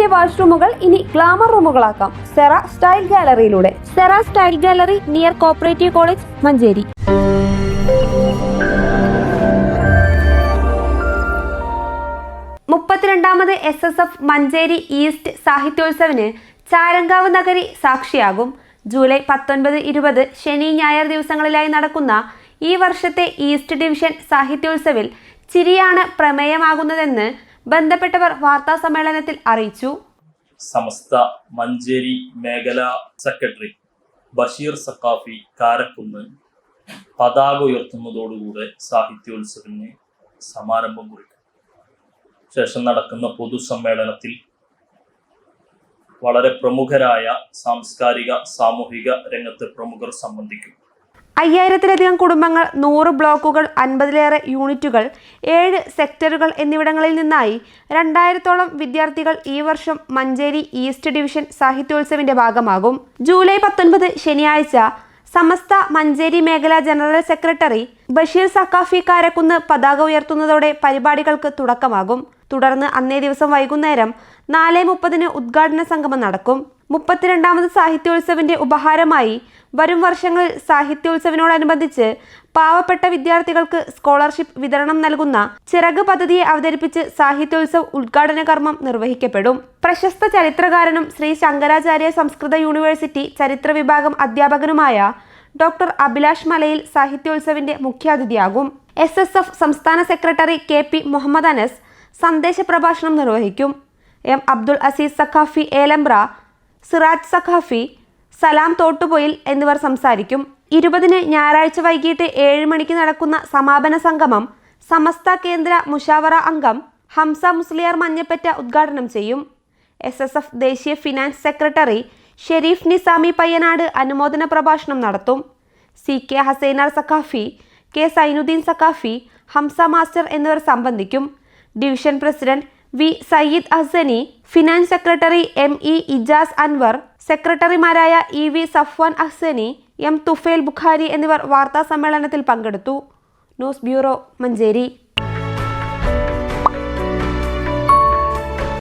വീടിന്റെ വാഷ്റൂമുകൾ ഇനി ഗ്ലാമർ റൂമുകളാക്കാം സെറ സ്റ്റൈൽ ഗാലറിയിലൂടെ. Sera style gallery near cooperative college, Manjeri. മുപ്പത്തിരണ്ടാമത് SSF മഞ്ചേരി ഈസ്റ്റ് സാഹിത്യോത്സവിന് ചാരങ്കാവ് നഗരി സാക്ഷിയാകും. ജൂലൈ 19, 20 ശനി ഞായർ ദിവസങ്ങളിലായി നടക്കുന്ന ഈ വർഷത്തെ ഈസ്റ്റ് ഡിവിഷൻ സാഹിത്യോത്സവിൽ ചിരിയാണ് പ്രമേയമാകുന്നതെന്ന് ബന്ധപ്പെട്ടവർ വാർത്താ സമ്മേളനത്തിൽ അറിയിച്ചു. സമസ്ത മഞ്ചേരി മേഖലാ സെക്രട്ടറി ബഷീർ സഖാഫി കാരക്കുന്ന് പതാക ഉയർത്തുന്നതോടുകൂടെ സാഹിത്യോത്സവത്തിന് സമാരംഭം കുറിക്കും. ശേഷം നടക്കുന്ന പൊതുസമ്മേളനത്തിൽ വളരെ പ്രമുഖരായ സാംസ്കാരിക സാമൂഹിക രംഗത്തെ പ്രമുഖർ സംബന്ധിക്കും. 5000-ലധികം കുടുംബങ്ങൾ, 100 ബ്ലോക്കുകൾ, 50-ലേറെ യൂണിറ്റുകൾ, 7 സെക്ടറുകൾ എന്നിവിടങ്ങളിൽ നിന്നായി 2000-ഓളം വിദ്യാർത്ഥികൾ ഈ വർഷം മഞ്ചേരി ഈസ്റ്റ് ഡിവിഷൻ സാഹിത്യോത്സവിന്റെ ഭാഗമാകും. ജൂലൈ 19 ശനിയാഴ്ച സമസ്ത മഞ്ചേരി മേഖലാ ജനറൽ സെക്രട്ടറി ബഷീർ സഖാഫി കാരക്കുന്ന് പതാക ഉയർത്തുന്നതോടെ പരിപാടികൾക്ക് തുടക്കമാകും. തുടർന്ന് അന്നേ ദിവസം വൈകുന്നേരം 4:30 ഉദ്ഘാടന സംഗമം നടക്കും. 32ാമത് സാഹിത്യോത്സവിന്റെ ഉപഹാരമായി വരും വർഷങ്ങളിൽ സാഹിത്യോത്സവിനോടനുബന്ധിച്ച് പാവപ്പെട്ട വിദ്യാർത്ഥികൾക്ക് സ്കോളർഷിപ്പ് വിതരണം നൽകുന്ന ചിറക് പദ്ധതിയെ അവതരിപ്പിച്ച് സാഹിത്യോത്സവ് ഉദ്ഘാടന കർമ്മം നിർവഹിക്കപ്പെടും. പ്രശസ്ത ചരിത്രകാരനും ശ്രീ ശങ്കരാചാര്യ സംസ്കൃത യൂണിവേഴ്സിറ്റി ചരിത്ര വിഭാഗം അധ്യാപകനുമായ ഡോക്ടർ അഭിലാഷ് മലയിൽ സാഹിത്യോത്സവിന്റെ മുഖ്യാതിഥിയാകും. SSF സംസ്ഥാന സെക്രട്ടറി KP മുഹമ്മദ് അനസ് സന്ദേശ പ്രഭാഷണം നിർവഹിക്കും. M അബ്ദുൾ അസീസ് സഖാഫി ഏലമ്പ്ര, സിറാജ് സഖാഫി, സലാം തോട്ടുപൊയിൽ എന്നിവർ സംസാരിക്കും. 20 ഞായറാഴ്ച വൈകിട്ട് 7 മണിക്ക് നടക്കുന്ന സമാപന സംഗമം സമസ്ത കേന്ദ്ര മുഷാവറ അംഗം ഹംസ മുസ്ലിയാർ മഞ്ഞപ്പറ്റ ഉദ്ഘാടനം ചെയ്യും. SSF ദേശീയ ഫിനാൻസ് സെക്രട്ടറി ഷെരീഫ് നിസാമി പയ്യനാട് അനുമോദന പ്രഭാഷണം നടത്തും. CK Hasainar Saqafi, K Zainuddin Saqafi, Hamza master എന്നിവർ സംബന്ധിക്കും. Division president V Sayyid Ahsani, finance secretary ME Ijaz Anwar, സെക്രട്ടറിമാരായ EV സഫ്വാൻ അഹ്സനി, M തുഫേൽ ബുഖാരി എന്നിവർ വാർത്താ സമ്മേളനത്തിൽ പങ്കെടുത്തു. News bureau, Manjeri.